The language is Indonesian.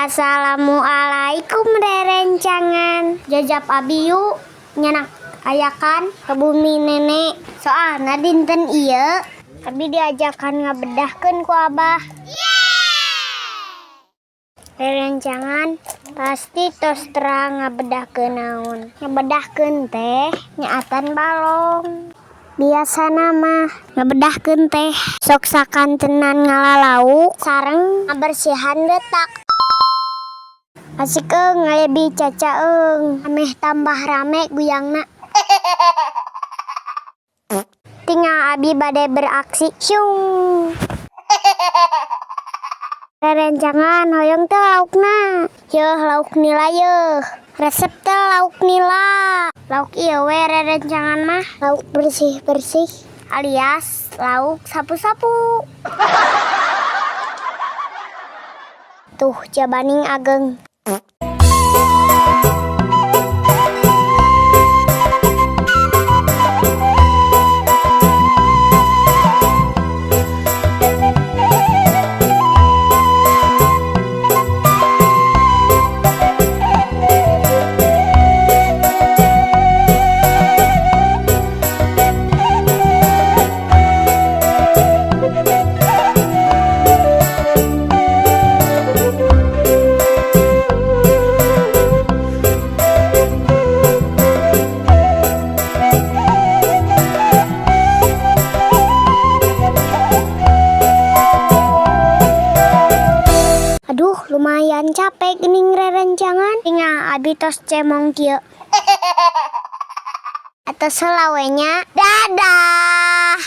Assalamualaikum rerencangan. Jajab abi yuk nyanak ayakan ke bumi nenek. Soalna dinten ieu abi diajakan ngabedahkeun ku abah. Rerencangan pasti tos terang ngabedahkeun naon. Ngabedahkeun teh nyaatan balong. Biasana mah ngabedahkeun teh sok sakantenan ngalalauk sareng ngabersihan detak. Asik ngalebi cacaeung ameh tambah rame guyangna. Tinggal abi bade beraksi syung. Rerencangan hoyong teh laukna. Yeuh lauk nila yeuh. Resep teh lauk nila. Lauk ieu we rerencangan mah lauk bersih-bersih alias lauk sapu-sapu. Tuh jabaning ageng. Aduh, lumayan capek gening rerencangan. Tinggal abi tos cemong kieu. Atos selawenya. Dadah.